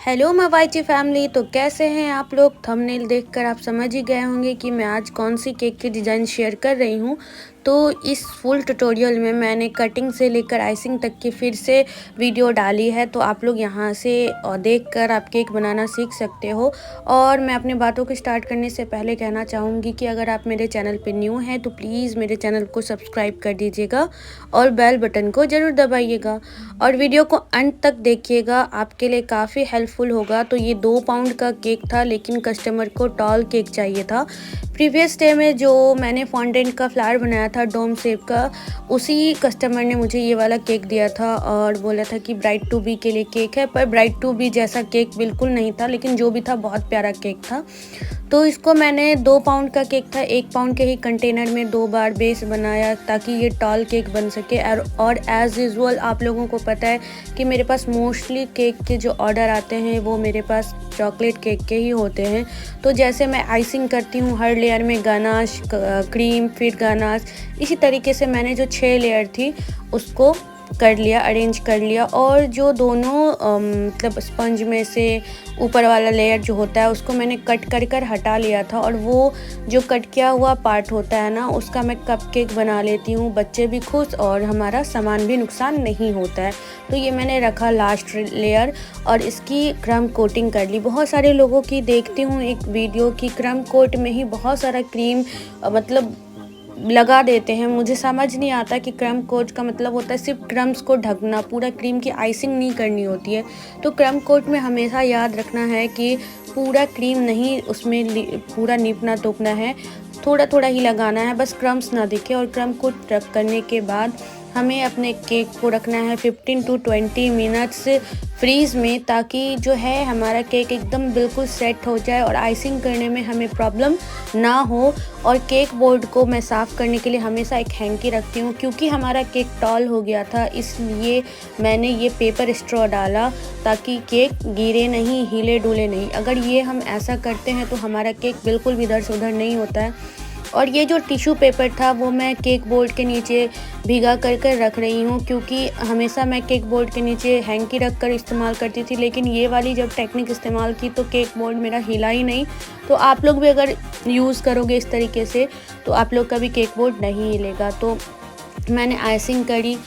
Hello मवाइची family. तो कैसे हैं आप लोग? थंबनेल देखकर आप समझ ही गए होंगे कि मैं आज कौन सी केक की डिज़ाइन शेयर कर रही हूँ। तो इस फुल ट्यूटोरियल में मैंने कटिंग से लेकर आइसिंग तक की फिर से वीडियो डाली है, तो आप लोग यहाँ से देखकर आप केक बनाना सीख सकते हो। और मैं अपनी बातों को स्टार्ट करने से पहले कहना चाहूँगी कि अगर आप मेरे चैनल पे न्यू हैं तो प्लीज़ मेरे चैनल को सब्सक्राइब कर दीजिएगा और बेल बटन को ज़रूर दबाइएगा और वीडियो को अंत तक देखिएगा, आपके लिए काफ़ी हेल्पफुल होगा। तो ये 2 पाउंड का केक था, लेकिन कस्टमर को टॉल केक चाहिए था। प्रीवियस डे में जो मैंने फॉन्डेंट का फ्लावर बनाया था डोम शेप का, उसी कस्टमर ने मुझे ये वाला केक दिया था और बोला था कि ब्राइड टू बी के लिए केक है। पर ब्राइड टू बी जैसा केक बिल्कुल नहीं था, लेकिन जो भी था बहुत प्यारा केक था। तो इसको मैंने 2 पाउंड का केक था, 1 पाउंड के ही कंटेनर में 2 बार बेस बनाया ताकि ये टॉल केक बन सके। और एज़ यूजुअल आप लोगों को पता है कि मेरे पास मोस्टली केक के जो ऑर्डर आते हैं वो मेरे पास चॉकलेट केक के ही होते हैं। तो जैसे मैं आइसिंग करती हूँ हर लेयर में गनाश, क्रीम, फिर गनाश, इसी तरीके से मैंने जो 6 लेयर थी उसको कर लिया, अरेंज कर लिया। और जो दोनों मतलब स्पंज में से ऊपर वाला लेयर जो होता है उसको मैंने कट कर कर हटा लिया था, और वो जो कट किया हुआ पार्ट होता है ना, उसका मैं कपकेक बना लेती हूँ। बच्चे भी खुश और हमारा सामान भी नुकसान नहीं होता है। तो ये मैंने रखा लास्ट लेयर और इसकी क्रम कोटिंग कर ली। बहुत सारे लोगों की देखती हूँ एक वीडियो की क्रम कोट में ही बहुत सारा क्रीम मतलब लगा देते हैं। मुझे समझ नहीं आता कि क्रम कोट का मतलब होता है सिर्फ क्रम्स को ढकना, पूरा क्रीम की आइसिंग नहीं करनी होती है। तो क्रम कोट में हमेशा याद रखना है कि पूरा क्रीम नहीं उसमें पूरा नीपना तोपना है, थोड़ा थोड़ा ही लगाना है, बस क्रम्स ना दिखे। और क्रम कोट रख करने के बाद हमें अपने केक को रखना है 15 to 20 मिनट्स फ्रीज़ में, ताकि जो है हमारा केक एकदम बिल्कुल सेट हो जाए और आइसिंग करने में हमें प्रॉब्लम ना हो। और केक बोर्ड को मैं साफ़ करने के लिए हमेशा एक हैंकी रखती हूँ, क्योंकि हमारा केक टॉल हो गया था इसलिए मैंने ये पेपर स्ट्रॉ डाला ताकि केक गिरे नहीं, हिले डुले नहीं। अगर ये हम ऐसा करते हैं तो हमारा केक बिल्कुल भी इधर से उधर नहीं होता है। और ये जो टिश्यू पेपर था वो मैं केक बोर्ड के नीचे भिगा कर कर रख रही हूँ, क्योंकि हमेशा मैं केक बोर्ड के नीचे हैंकी रख कर इस्तेमाल करती थी, लेकिन ये वाली जब टेक्निक इस्तेमाल की तो केक बोर्ड मेरा हिला ही नहीं। तो आप लोग भी अगर यूज़ करोगे इस तरीके से तो आप लोग का भी केक बोर्ड नहीं हिलेगा। तो मैंने आइसिंग करी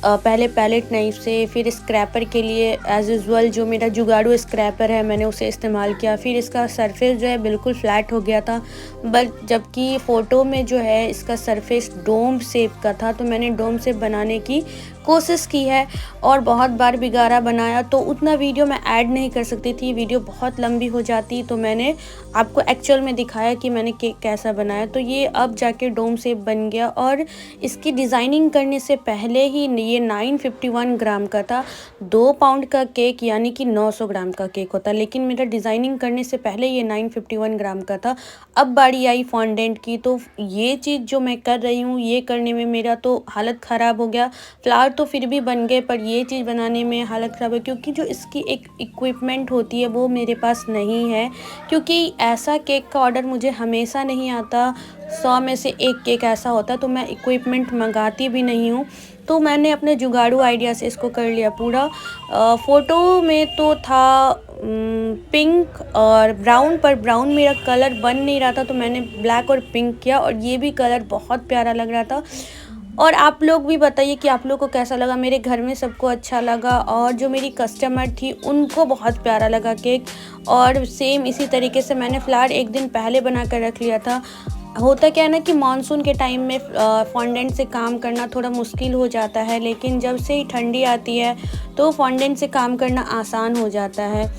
पहले पैलेट नाइफ से, फिर स्क्रैपर के लिए एज़ यूजुअल जो मेरा जुगाड़ू स्क्रैपर है मैंने उसे इस्तेमाल किया। फिर इसका सरफेस जो है बिल्कुल फ्लैट हो गया था, बट जबकि फ़ोटो में जो है इसका सरफेस डोम शेप का था। तो मैंने डोम शेप बनाने की कोशिश की है और बहुत बार बिगाड़ा बनाया, तो उतना वीडियो मैं ऐड नहीं कर सकती थी, वीडियो बहुत लंबी हो जाती। तो मैंने आपको एक्चुअल में दिखाया कि मैंने केक कैसा बनाया। तो ये अब जाके डोम शेप बन गया। और इसकी डिज़ाइनिंग करने से पहले ही ये 951 ग्राम का था। 2 पाउंड का केक यानी कि 900 ग्राम का केक होता, लेकिन मेरा डिज़ाइनिंग करने से पहले ये 951 ग्राम का था। अब बारी आई फॉन्डेंट की, तो ये चीज़ जो मैं कर रही हूँ ये करने में मेरा तो हालत ख़राब हो गया। फ्लावर तो फिर भी बन गए, पर ये चीज़ बनाने में हालत ख़राब है, क्योंकि जो इसकी एक इक्विपमेंट होती है वो मेरे पास नहीं है। क्योंकि ऐसा केक का ऑर्डर मुझे हमेशा नहीं आता, 100 में से 1 केक ऐसा होता, तो मैं इक्विपमेंट मंगाती भी नहीं हूँ। तो मैंने अपने जुगाड़ू आइडिया से इसको कर लिया पूरा। फ़ोटो में तो था पिंक और ब्राउन, पर ब्राउन मेरा कलर बन नहीं रहा था, तो मैंने ब्लैक और पिंक किया और ये भी कलर बहुत प्यारा लग रहा था। और आप लोग भी बताइए कि आप लोग को कैसा लगा। मेरे घर में सबको अच्छा लगा और जो मेरी कस्टमर थी उनको बहुत प्यारा लगा केक। और सेम इसी तरीके से मैंने फ्लावर एक दिन पहले बना कर रख लिया था। होता क्या है ना कि मानसून के टाइम में फॉन्डेंट से काम करना थोड़ा मुश्किल हो जाता है, लेकिन जब से ही ठंडी आती है तो फॉन्डेंट से काम करना आसान हो जाता है।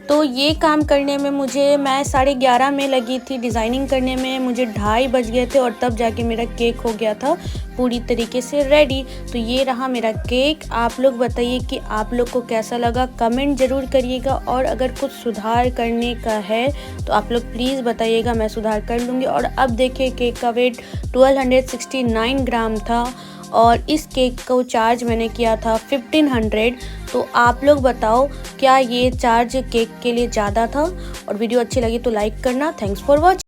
तो ये काम करने में मैं 11:30 में लगी थी, डिज़ाइनिंग करने में मुझे 2:30 बज गए थे, और तब जाके मेरा केक हो गया था पूरी तरीके से रेडी। तो ये रहा मेरा केक। आप लोग बताइए कि आप लोग को कैसा लगा, कमेंट ज़रूर करिएगा। और अगर कुछ सुधार करने का है तो आप लोग प्लीज़ बताइएगा, मैं सुधार कर लूँगी। और अब देखिए केक का वेट 1269 ग्राम था और इस केक को चार्ज मैंने किया था 1500। तो आप लोग बताओ क्या ये चार्ज केक के लिए ज़्यादा था? और वीडियो अच्छी लगी तो लाइक करना। Thanks for watching.